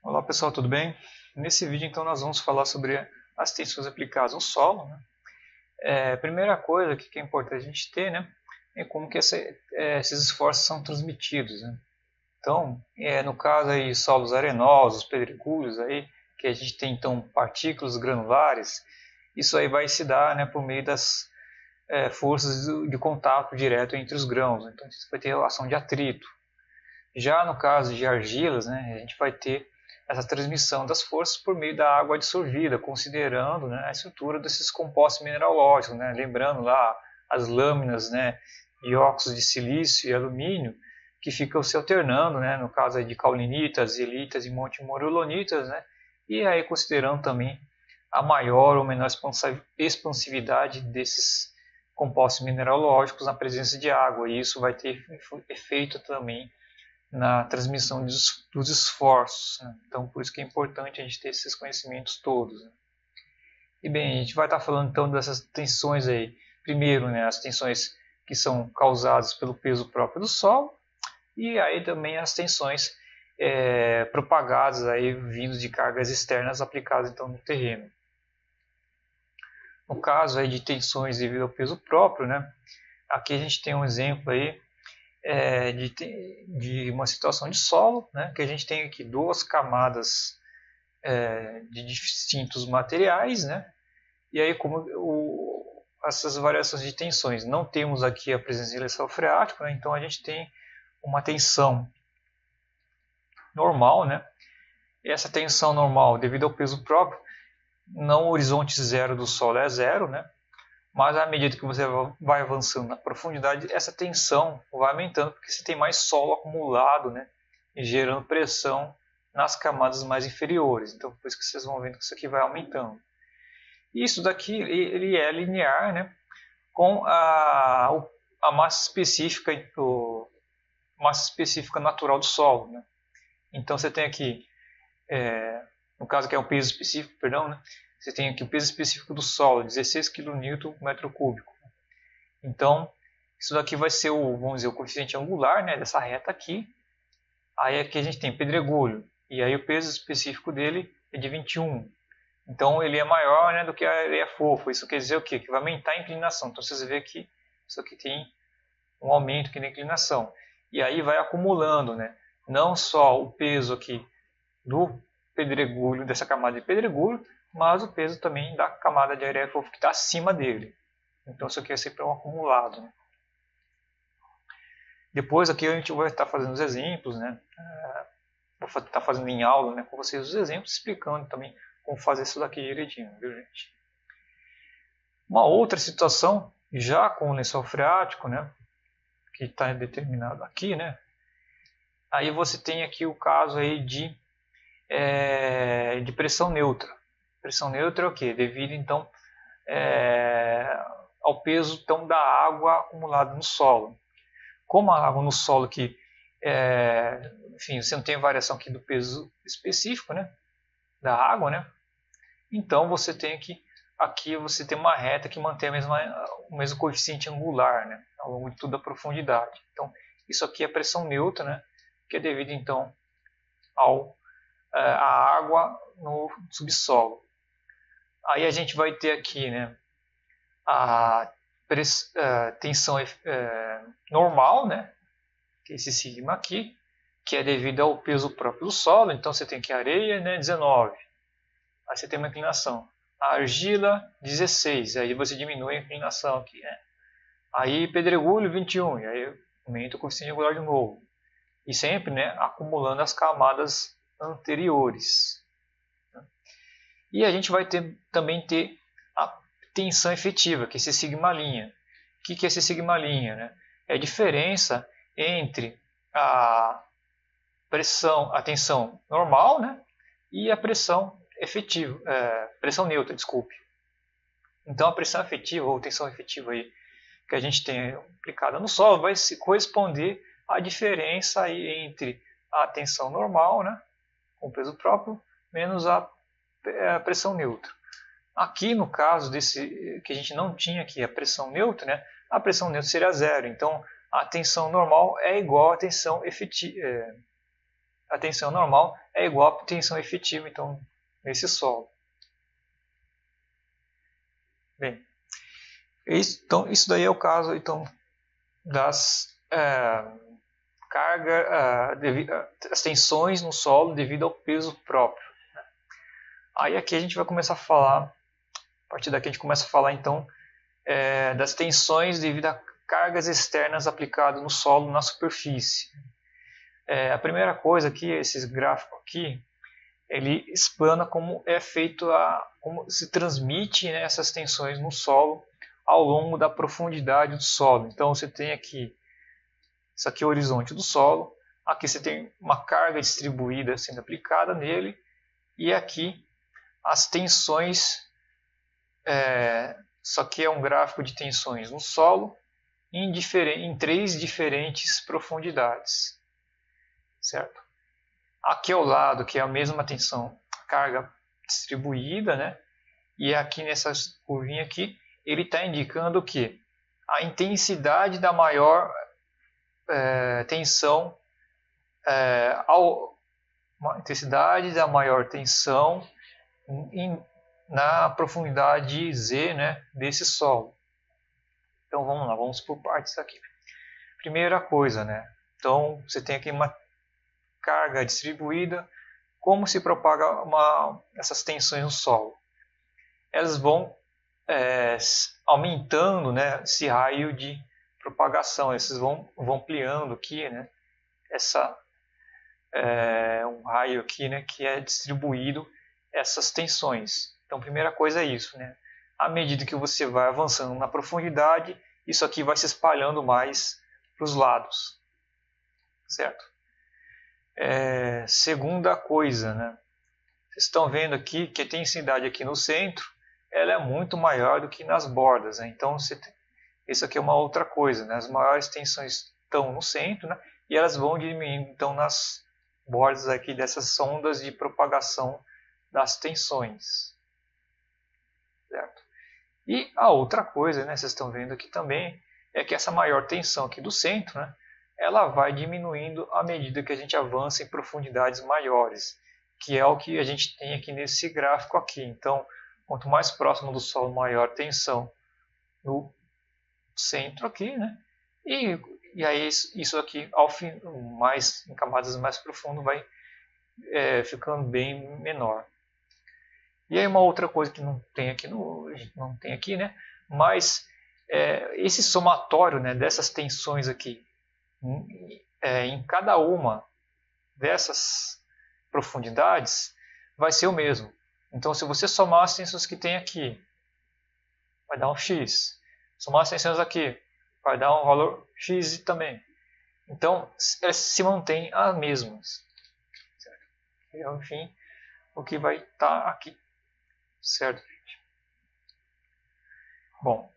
Olá pessoal, tudo bem? Nesse vídeo então nós vamos falar sobre as tensões aplicadas ao solo, né? A primeira coisa que é importante a gente ter, né, é como que esses esforços são transmitidos, né? Então, no caso aí solos arenosos, pedregulhos aí, que a gente tem então partículas granulares, isso aí vai se dar, né, por meio das forças de contato direto entre os grãos, né? Então isso vai ter ação de atrito. Já no caso de argilas, né, a gente vai ter essa transmissão das forças por meio da água dissolvida, considerando, né, a estrutura desses compostos mineralógicos, né, lembrando lá as lâminas, né, de óxidos de silício e alumínio que ficam se alternando, né, no caso aí de caulinitas, zeolitas e montemorillonitas, né, e aí considerando também a maior ou menor expansividade desses compostos mineralógicos na presença de água, e isso vai ter efeito também na transmissão dos esforços, né? Então, por isso que é importante a gente ter esses conhecimentos todos, né? E bem, a gente vai estar falando então dessas tensões aí. Primeiro, né, as tensões que são causadas pelo peso próprio do solo, e aí também as tensões propagadas aí vindos de cargas externas aplicadas então no terreno. No caso aí de tensões devido ao peso próprio, né, aqui a gente tem um exemplo aí de uma situação de solo, né, que a gente tem aqui duas camadas de distintos materiais, né, e aí essas variações de tensões, não temos aqui a presença de lençol freático, né, então a gente tem uma tensão normal, né, e essa tensão normal, devido ao peso próprio, não o horizonte zero do solo é zero, né, mas à medida que você vai avançando na profundidade, essa tensão vai aumentando, porque você tem mais solo acumulado, né, e gerando pressão nas camadas mais inferiores. Então, por isso que vocês vão vendo que isso aqui vai aumentando. E isso daqui ele é linear, né, com a massa específica natural do solo, né. Então, você tem aqui, no caso que é o peso específico, perdão, né, você tem aqui o peso específico do solo, 16 kN por metro cúbico. Então, isso daqui vai ser vamos dizer, o coeficiente angular, né, dessa reta aqui. Aí aqui a gente tem pedregulho, e aí o peso específico dele é de 21. Então ele é maior, né, do que a areia fofa. Isso quer dizer o quê? Que vai aumentar a inclinação. Então vocês veem aqui, isso aqui tem um aumento aqui na inclinação. E aí vai acumulando, né, não só o peso aqui do pedregulho, dessa camada de pedregulho, mas o peso também da camada de areia fofa que está acima dele. Então isso aqui é sempre um acumulado, né? Depois aqui a gente vai estar fazendo os exemplos, né? Vou estar fazendo em aula, né, com vocês os exemplos, explicando também como fazer isso daqui direitinho, viu gente? Uma outra situação, já com o lençol freático, né, que está determinado aqui, né? Aí você tem aqui o caso aí de pressão neutra. Pressão neutra é o quê? Devido então ao peso então, da água acumulada no solo. Como a água no solo aqui, enfim, você não tem variação aqui do peso específico, né, da água, né? Então você tem aqui você tem uma reta que mantém o mesmo coeficiente angular, né, ao longo de toda a profundidade. Então isso aqui é pressão neutra, né, que é devido então à água no subsolo. Aí a gente vai ter aqui, né, a tensão normal, né, que é esse sigma aqui, que é devido ao peso próprio do solo. Então você tem que areia, né, 19. Aí você tem uma inclinação. A argila, 16. Aí você diminui a inclinação aqui, né? Aí pedregulho, 21. E aí aumenta o coeficiente angular de novo. E sempre, né, acumulando as camadas anteriores. E a gente vai também ter a tensão efetiva, que é esse sigma'. O que é esse sigma'? Né? É a diferença entre a tensão normal, né, e a pressão efetiva, pressão neutra, desculpe. Então a pressão efetiva ou tensão efetiva aí que a gente tem aplicada no solo vai se corresponder à diferença aí entre a tensão normal, né, com peso próprio, menos a pressão neutra. Aqui no caso desse que a gente não tinha aqui a pressão neutra, né, a pressão neutra seria zero. Então a tensão normal é igual à tensão efetiva, a tensão normal é igual à tensão efetiva, então, nesse solo. Bem, então, isso daí é o caso então, das as tensões no solo devido ao peso próprio. Aí aqui a gente vai começar a falar, a partir daqui a gente começa a falar então das tensões devido a cargas externas aplicadas no solo, na superfície. A primeira coisa aqui, esse gráfico aqui, ele explana como é feito como se transmite, né, essas tensões no solo ao longo da profundidade do solo. Então você tem aqui, isso aqui é o horizonte do solo, aqui você tem uma carga distribuída sendo aplicada nele, e aqui as tensões, isso aqui é um gráfico de tensões no solo em 3 diferentes profundidades, certo? Aqui ao lado, que é a mesma tensão, carga distribuída, né? E aqui nessa curvinha aqui, ele está indicando o que? A intensidade da maior tensão, intensidade da maior tensão na profundidade Z, né, desse solo. Então vamos lá, vamos por partes aqui. Primeira coisa, né? Então você tem aqui uma carga distribuída. Como se propaga essas tensões no solo? Elas vão aumentando, né, esse raio de propagação. Esses vão ampliando aqui, né, um raio aqui, né, que é distribuído essas tensões. Então, primeira coisa é isso, né? À medida que você vai avançando na profundidade, isso aqui vai se espalhando mais para os lados, certo? Segunda coisa, né? Vocês estão vendo aqui que a intensidade aqui no centro, ela é muito maior do que nas bordas, né? Então, isso aqui é uma outra coisa, né? As maiores tensões estão no centro, né? E elas vão diminuindo então nas bordas aqui dessas ondas de propagação das tensões, certo? E a outra coisa, né, vocês estão vendo aqui também, é que essa maior tensão aqui do centro, né, ela vai diminuindo à medida que a gente avança em profundidades maiores, que é o que a gente tem aqui nesse gráfico aqui. Então, quanto mais próximo do solo, maior tensão no centro aqui, né? E aí isso aqui, ao fim, em camadas mais profundas, vai ficando bem menor. E aí uma outra coisa que não tem aqui, né? Mas esse somatório, né, dessas tensões aqui, em cada uma dessas profundidades, vai ser o mesmo. Então, se você somar as tensões que tem aqui, vai dar um x. Somar as tensões aqui, vai dar um valor x também. Então, elas se mantêm as mesmas. Certo? E, enfim, o que vai estar aqui. Certo, gente? Bom,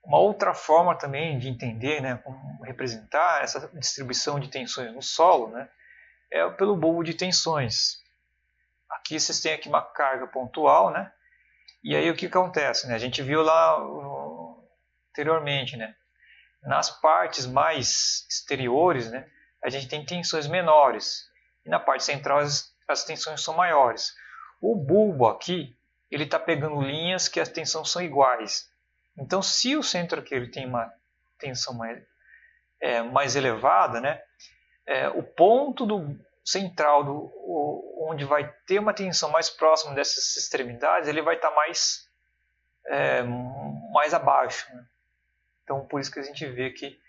uma outra forma também de entender, né, como representar essa distribuição de tensões no solo, né, é pelo bulbo de tensões. Aqui vocês têm aqui uma carga pontual, né, e aí o que acontece? Né, a gente viu lá anteriormente, né, nas partes mais exteriores, né, a gente tem tensões menores, e na parte central as tensões são maiores. O bulbo aqui, ele está pegando linhas que as tensões são iguais. Então, se o centro aqui ele tem uma tensão mais elevada, né, o ponto central onde vai ter uma tensão mais próxima dessas extremidades, ele vai estar mais abaixo. Né? Então, por isso que a gente vê que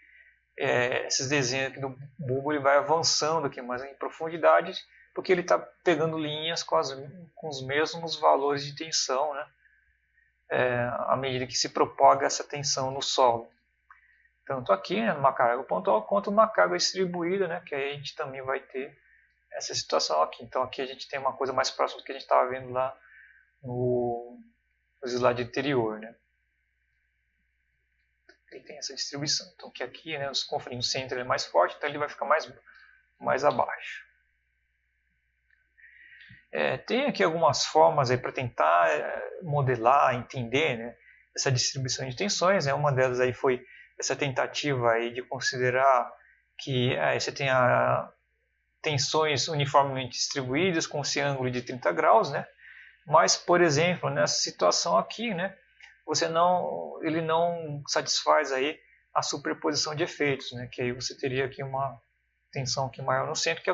esses desenhos aqui do bulbo ele vai avançando aqui mais em profundidade, porque ele está pegando linhas com os mesmos valores de tensão, né? À medida que se propaga essa tensão no solo. Tanto aqui, né, numa carga pontual, quanto numa carga distribuída, né, que aí a gente também vai ter essa situação aqui. Então aqui a gente tem uma coisa mais próxima do que a gente estava vendo lá no slide anterior. Né? Ele tem essa distribuição. Então que aqui, né, conforme o centro ele é mais forte, então ele vai ficar mais abaixo. Tem aqui algumas formas para tentar modelar, entender, né, essa distribuição de tensões. Né? Uma delas aí foi essa tentativa aí de considerar que você tem a tensões uniformemente distribuídas com esse ângulo de 30 graus, né? Mas, por exemplo, nessa situação aqui, né, ele não satisfaz aí a superposição de efeitos, né? Que aí você teria aqui uma tensão aqui maior no centro, que é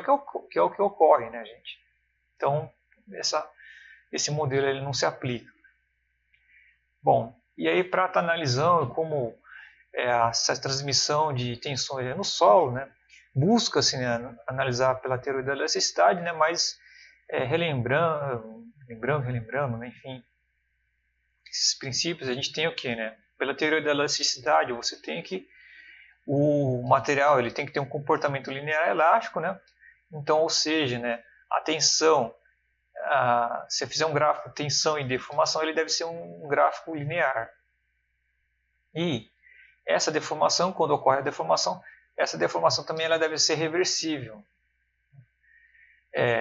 o que ocorre, né, gente? Então, esse modelo ele não se aplica. Bom, e aí para estar analisando como essa transmissão de tensões no solo, né, busca-se, né, analisar pela teoria da elasticidade, né, mas relembrando, né, enfim, esses princípios, a gente tem o que, né? Pela teoria da elasticidade, você tem que o material ele tem que ter um comportamento linear elástico, né? Então, ou seja, né, a tensão, se você fizer um gráfico de tensão e deformação, ele deve ser um gráfico linear. E essa deformação, quando ocorre a deformação, essa deformação também ela deve ser reversível.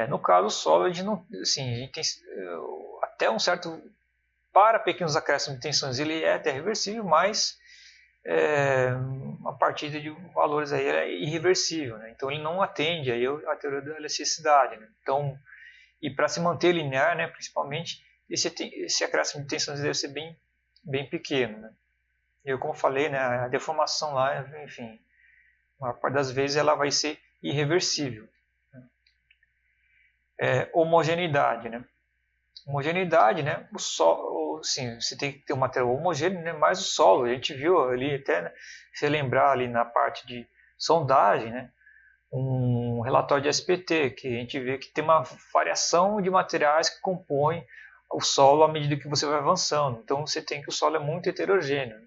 No caso sólido, não, assim, a gente tem até um certo, para pequenos acréscimos de tensões, ele é até reversível, mas a partir de valores aí é irreversível, né? Então ele não atende aí a teoria da elasticidade, né? Então, e para se manter linear, né, principalmente, esse acréscimo de tensões deve ser bem pequeno, né? E como eu falei, né, a deformação lá, enfim, a maior parte das vezes ela vai ser irreversível. Homogeneidade, né? Homogeneidade, né? O solo, sim, você tem que ter um material homogêneo, né? Mas o solo, a gente viu ali até, né, se lembrar ali na parte de sondagem, né? Um relatório de SPT, que a gente vê que tem uma variação de materiais que compõem o solo à medida que você vai avançando. Então você tem que o solo é muito heterogêneo.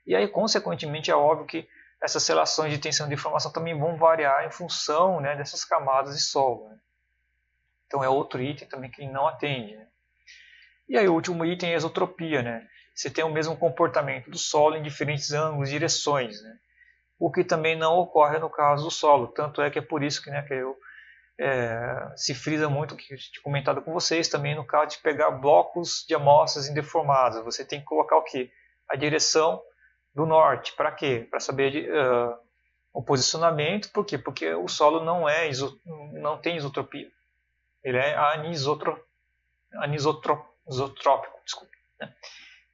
E aí, consequentemente, é óbvio que essas relações de tensão e deformação também vão variar em função, né, dessas camadas de solo, né? Então é outro item também que não atende, né? E aí o último item é a exotropia, né? Você tem o mesmo comportamento do solo em diferentes ângulos e direções, né? O que também não ocorre no caso do solo. Tanto é que é por isso que, né, que se frisa muito o que eu tinha comentado com vocês também no caso de pegar blocos de amostras indeformadas. Você tem que colocar o quê? A direção do norte. Para quê? Para saber o posicionamento. Por quê? Porque o solo não tem isotropia. Ele é anisotrópico, desculpa, né?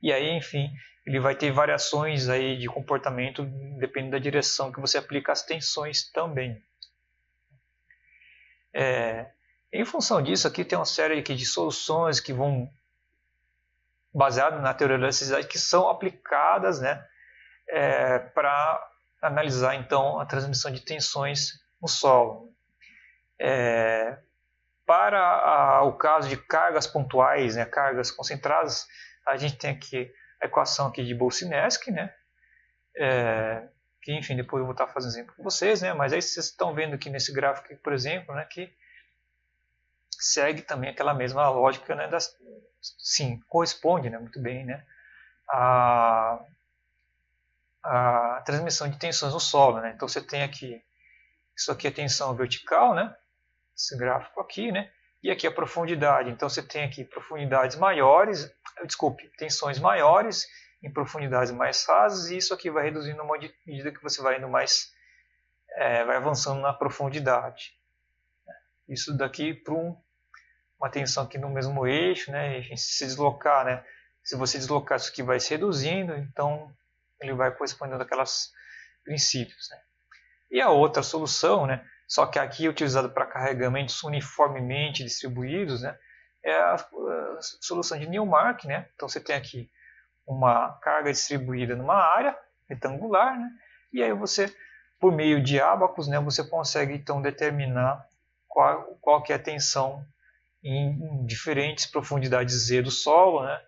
E aí, enfim, ele vai ter variações aí de comportamento dependendo da direção que você aplica as tensões também. Em função disso, aqui tem uma série aqui de soluções que vão baseadas na teoria da elasticidade que são aplicadas, né, para analisar então a transmissão de tensões no solo. Para o caso de cargas pontuais, né, cargas concentradas, a gente tem aqui a equação aqui de Boltzmann, né, que enfim, depois eu vou estar fazendo exemplo com vocês, né, mas aí vocês estão vendo aqui nesse gráfico, aqui, por exemplo, né, que segue também aquela mesma lógica, né, sim, corresponde, né, muito bem, né, a transmissão de tensões no solo, né. Então você tem aqui, isso aqui é tensão vertical, né, esse gráfico aqui, né, e aqui a profundidade. Então você tem aqui profundidades maiores, tensões maiores em profundidades mais rasas, e isso aqui vai reduzindo à medida que você vai indo mais, vai avançando na profundidade. Isso daqui para uma tensão aqui no mesmo eixo, né, enfim, se deslocar, né, se você deslocar isso aqui vai se reduzindo, então ele vai correspondendo àqueles princípios, né. E a outra solução, né, só que aqui é utilizada para carregamentos uniformemente distribuídos, né, é a solução de Newmark, né. Então você tem aqui uma carga distribuída numa área retangular, né, e aí você, por meio de ábacos, né, você consegue então determinar qual que é a tensão em diferentes profundidades Z do solo, né,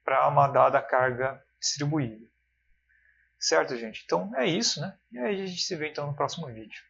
para uma dada carga distribuída. Certo, gente? Então é isso, né? E aí a gente se vê então no próximo vídeo.